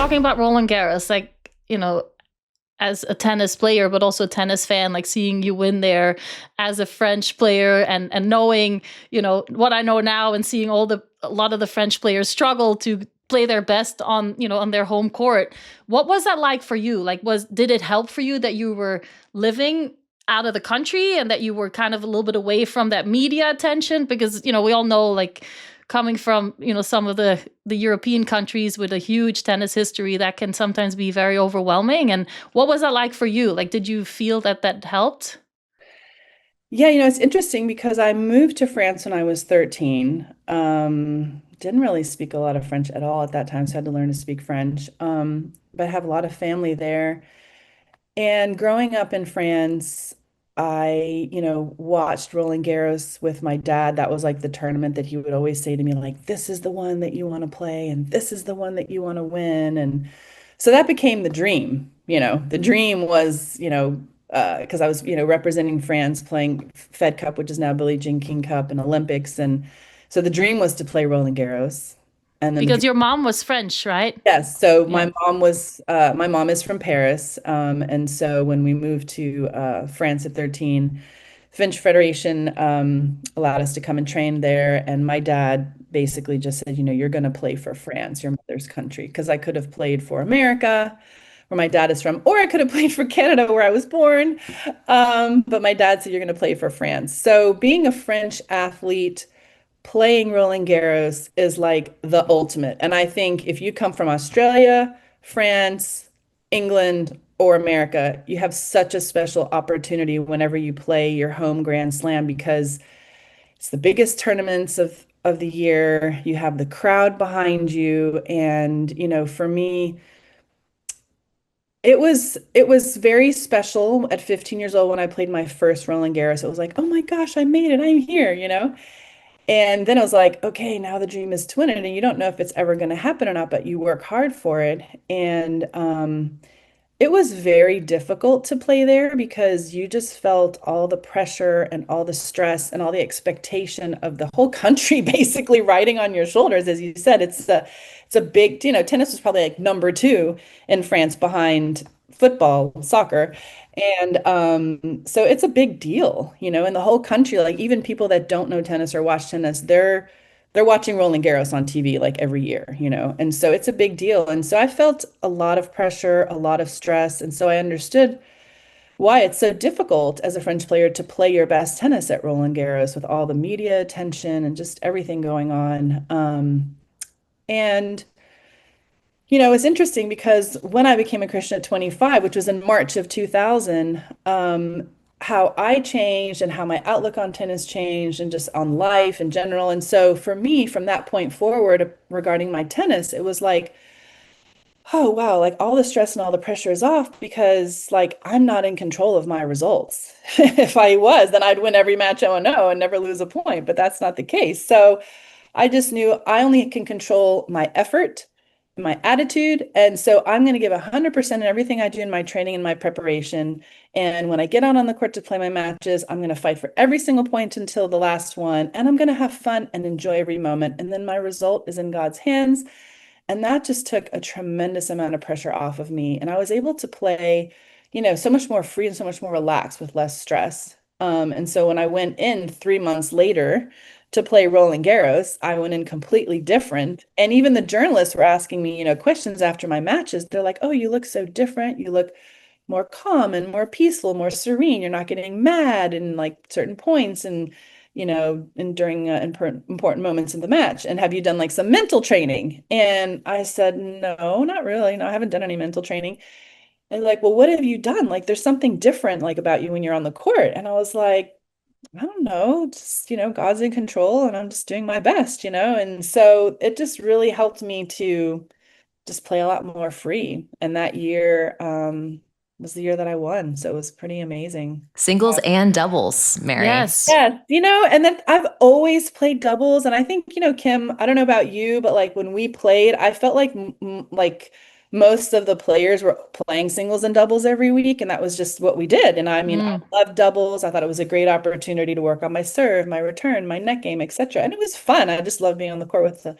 talking about Roland Garros, like, as a tennis player, but also a tennis fan, like seeing you win there as a French player and knowing, what I know now and seeing a lot of the French players struggle to play their best on, on their home court. What was that like for you? Like, did it help for you that you were living out of the country and that you were kind of a little bit away from that media attention? Because, we all know, like, coming from, some of the European countries with a huge tennis history, that can sometimes be very overwhelming. And what was that like for you? Like, did you feel that helped? Yeah, it's interesting because I moved to France when I was 13. Didn't really speak a lot of French at all at that time, so I had to learn to speak French. But I have a lot of family there. And growing up in France, I, watched Roland Garros with my dad. That was like the tournament that he would always say to me, like, this is the one that you want to play, and this is the one that you want to win. And so that became the dream. The dream was, because I was, representing France playing Fed Cup, which is now Billie Jean King Cup and Olympics. And so the dream was to play Roland Garros. And then the Because your mom was French, right? Yes, so Yeah. my mom is from Paris, and so when we moved to France at 13, French Federation allowed us to come and train there, and my dad basically just said, you're going to play for France, your mother's country, because I could have played for America, where my dad is from, or I could have played for Canada, where I was born, but my dad said you're going to play for France. So being a French athlete playing Roland Garros is like the ultimate. And I think if you come from Australia, France, England, or America, you have such a special opportunity whenever you play your home Grand Slam because it's the biggest tournaments of the year. You have the crowd behind you. And, for me, it was very special at 15 years old when I played my first Roland Garros. It was like, oh my gosh, I made it. I'm here. And then I was like, okay, now the dream is to win it. And you don't know if it's ever going to happen or not, but you work hard for it. And it was very difficult to play there because you just felt all the pressure and all the stress and all the expectation of the whole country basically riding on your shoulders. As you said, it's a big, tennis was probably like number two in France behind football, soccer. And so it's a big deal, in the whole country. Like even people that don't know tennis or watch tennis, they're watching Roland Garros on TV like every year. And so it's a big deal. And so I felt a lot of pressure, a lot of stress. And so I understood why it's so difficult as a French player to play your best tennis at Roland Garros with all the media attention and just everything going on. And it's interesting because when I became a Christian at 25, which was in March of 2000, how I changed and how my outlook on tennis changed and just on life in general. And so for me, from that point forward regarding my tennis, it was like, oh, wow, like all the stress and all the pressure is off because like I'm not in control of my results. If I was, then I'd win every match 0-0 and never lose a point, but that's not the case. So I just knew I only can control my effort, my attitude. And so I'm going to give 100% in everything I do in my training and my preparation. And when I get out on the court to play my matches, I'm going to fight for every single point until the last one. And I'm going to have fun and enjoy every moment. And then my result is in God's hands. And that just took a tremendous amount of pressure off of me. And I was able to play, so much more free and so much more relaxed with less stress. And so when I went in 3 months later to play Roland Garros, I went in completely different. And even the journalists were asking me, questions after my matches. They're like, oh, you look so different. You look more calm and more peaceful, more serene. You're not getting mad in like certain points and during important moments in the match. And have you done like some mental training? And I said, no, not really. No, I haven't done any mental training. And like, well, what have you done? Like, there's something different like about you when you're on the court. And I was like, I don't know, just, God's in control and I'm just doing my best. And so it just really helped me to just play a lot more free. And that year was the year that I won. So it was pretty amazing. Singles and doubles, Mary. Yes. Yes, and then I've always played doubles, and I think, Kim, I don't know about you, but like when we played, I felt like like most of the players were playing singles and doubles every week, and that was just what we did. And I mean, I Mm. love doubles. I thought it was a great opportunity to work on my serve, my return, my net game, etc. And it was fun. I just loved being on the court with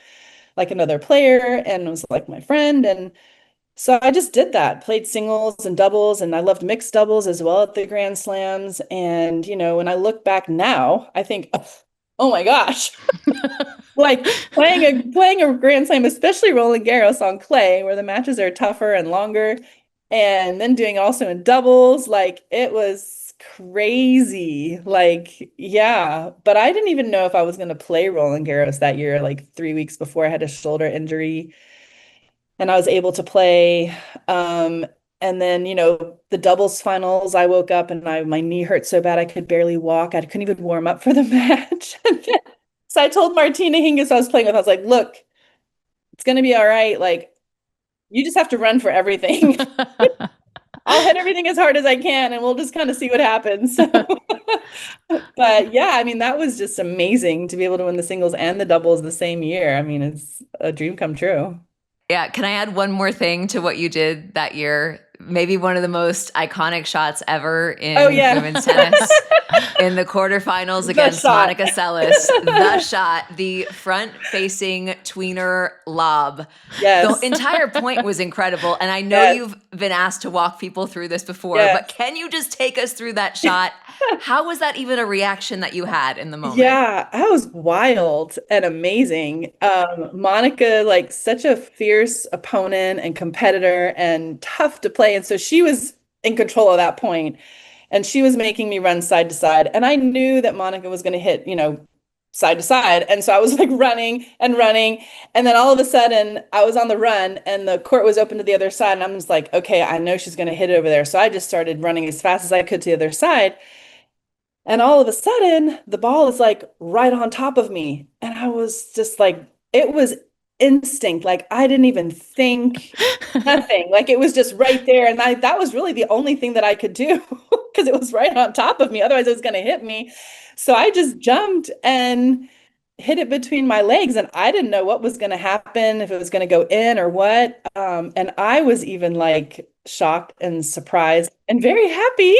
like another player, and it was like my friend, and So I just did that, played singles and doubles, and I loved mixed doubles as well at the Grand Slams. And, when I look back now, I think, oh my gosh, like playing a Grand Slam, especially Roland Garros on clay, where the matches are tougher and longer, and then doing also in doubles, like it was crazy. Like, yeah, but I didn't even know if I was going to play Roland Garros that year, like 3 weeks before I had a shoulder injury and I was able to play. Um, and then, the doubles finals, I woke up and my knee hurt so bad I could barely walk. I couldn't even warm up for the match. So I told Martina Hingis I was playing with, I was like, look, it's gonna be all right. Like, you just have to run for everything. I'll hit everything as hard as I can and we'll just kind of see what happens. So, but yeah, I mean, that was just amazing to be able to win the singles and the doubles the same year. I mean, it's a dream come true. Yeah. Can I add one more thing to what you did that year? Maybe one of the most iconic shots ever in women's tennis in the quarterfinals against Monica Seles. The shot, the front-facing tweener lob. Yes. The entire point was incredible. And I know you've been asked to walk people through this before, but can you just take us through that shot? How was that even a reaction that you had in the moment? Yeah, that was wild and amazing. Monica, like such a fierce opponent and competitor and tough to play. And so she was in control of that point and she was making me run side to side. And I knew that Monica was going to hit, side to side. And so I was like running and running. And then all of a sudden I was on the run and the court was open to the other side. And I'm just like, okay, I know she's going to hit it over there. So I just started running as fast as I could to the other side. And all of a sudden, the ball is like right on top of me. And I was just like, it was instinct. Like I didn't even think nothing. Like it was just right there. And that was really the only thing that I could do because it was right on top of me. Otherwise, it was going to hit me. So I just jumped and hit it between my legs. And I didn't know what was going to happen, if it was going to go in or what. And I was even like shocked and surprised and very happy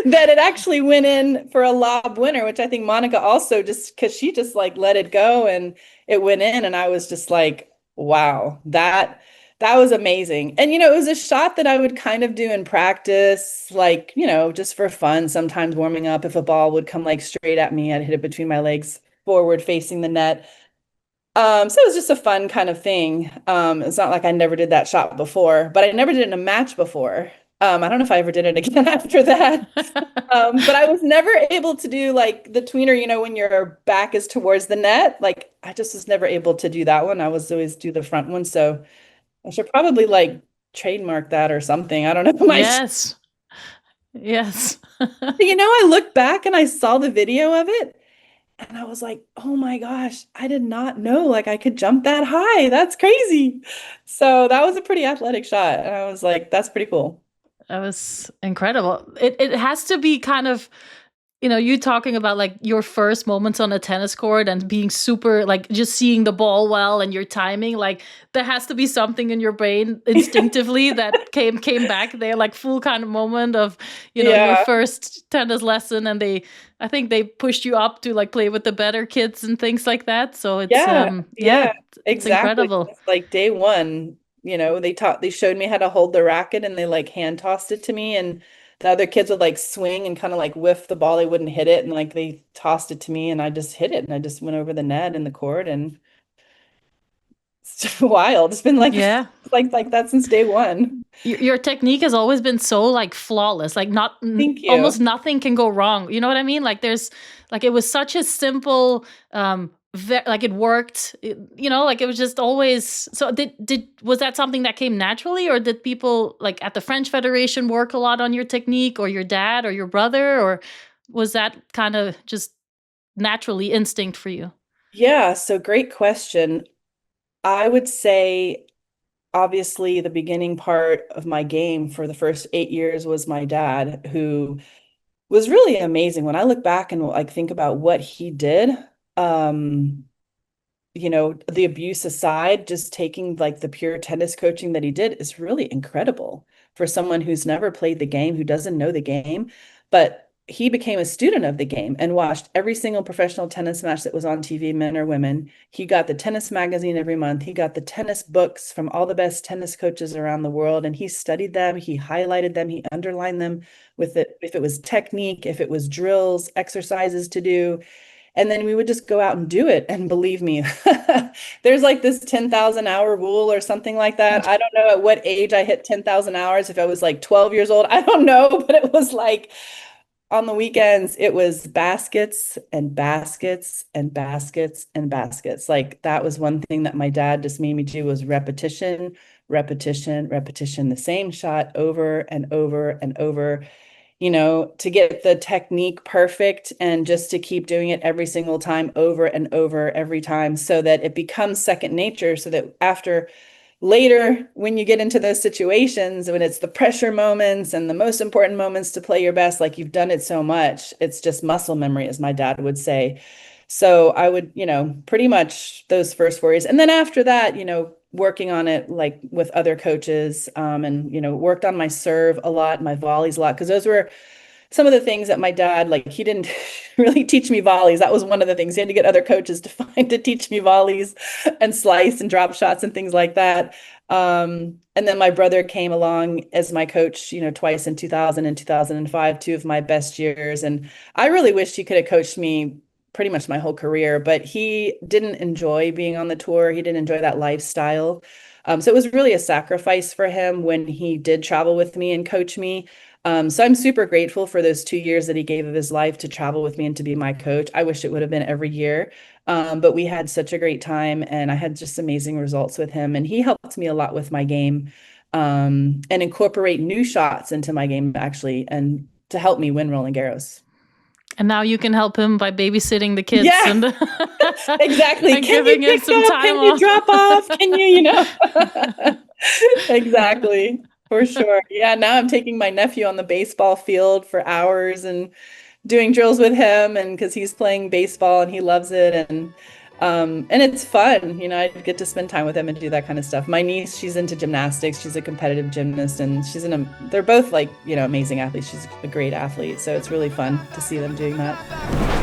that it actually went in for a lob winner, which I think Monica also just because she just like let it go and it went in. And I was just like, wow, that was amazing. And, it was a shot that I would kind of do in practice, like, just for fun, sometimes warming up. If a ball would come like straight at me, I'd hit it between my legs forward facing the net. So it was just a fun kind of thing. It's not like I never did that shot before, but I never did it in a match before. I don't know if I ever did it again after that. But I was never able to do like the tweener, when your back is towards the net. Like I just was never able to do that one. I was always do the front one. So I should probably like trademark that or something. I don't know. Yes. Yes. I look back and I saw the video of it. And I was like, oh my gosh, I did not know like I could jump that high. That's crazy. So that was a pretty athletic shot. And I was like, that's pretty cool. That was incredible. It has to be kind of, you talking about like your first moments on a tennis court and being super, like just seeing the ball well and your timing, like there has to be something in your brain instinctively that came back there, like full kind of moment of, your first tennis lesson. And I think they pushed you up to like play with the better kids and things like that. So it's, it's exactly. incredible. It's like day one, they showed me how to hold the racket and they like hand tossed it to me and the other kids would like swing and kind of like whiff the ball. They wouldn't hit it. And like they tossed it to me and I just hit it and I just went over the net and the court and it's just wild. It's been like, like that since day one. Your technique has always been so like flawless, like almost nothing can go wrong. You know what I mean? Like there's like, it was such a simple, like it worked, like it was just always. So was that something that came naturally, or did people like at the French Federation work a lot on your technique, or your dad or your brother, or was that kind of just naturally instinct for you? Yeah, so great question. I would say obviously the beginning part of my game for the first 8 years was my dad, who was really amazing. When I look back and like think about what he did, the abuse aside, just taking like the pure tennis coaching that he did is really incredible for someone who's never played the game, who doesn't know the game. But he became a student of the game and watched every single professional tennis match that was on TV, men or women. He got the tennis magazine every month. He got the tennis books from all the best tennis coaches around the world, and he studied them. He highlighted them. He underlined them with it, if it was technique, if it was drills, exercises to do. And then we would just go out and do it. And believe me, there's like this 10,000 hour rule or something like that. I don't know at what age I hit 10,000 hours, if I was like 12 years old, I don't know, but it was like, on the weekends, it was baskets and baskets and baskets and baskets. Like that was one thing that my dad just made me do, was repetition, repetition, repetition, the same shot over and over and over, to get the technique perfect and just to keep doing it every single time, over and over every time, so that it becomes second nature, so that after later, when you get into those situations, when it's the pressure moments and the most important moments to play your best, like you've done it so much, it's just muscle memory, as my dad would say. So I would, pretty much those first 4 years. And then after that, working on it like with other coaches, and, worked on my serve a lot, my volleys a lot, because those were some of the things that my dad, like, he didn't really teach me volleys. That was one of the things. He had to get other coaches to teach me volleys and slice and drop shots and things like that. And then my brother came along as my coach, twice in 2000 and 2005, two of my best years. And I really wished he could have coached me pretty much my whole career, but he didn't enjoy being on the tour. He didn't enjoy that lifestyle. So it was really a sacrifice for him when he did travel with me and coach me. So I'm super grateful for those 2 years that he gave of his life to travel with me and to be my coach. I wish it would have been every year, but we had such a great time, and I had just amazing results with him. And he helped me a lot with my game, and incorporate new shots into my game, actually, and to help me win Roland Garros. And now you can help him by babysitting the kids. Yeah, and exactly. And can giving you him some up? time Can off? you drop off? Can you, Exactly. For sure. Yeah, now I'm taking my nephew on the baseball field for hours and doing drills with him, and because he's playing baseball and he loves it, and it's fun. I get to spend time with him and do that kind of stuff. My niece, she's into gymnastics. She's a competitive gymnast, and they're both like, amazing athletes. She's a great athlete, so it's really fun to see them doing that.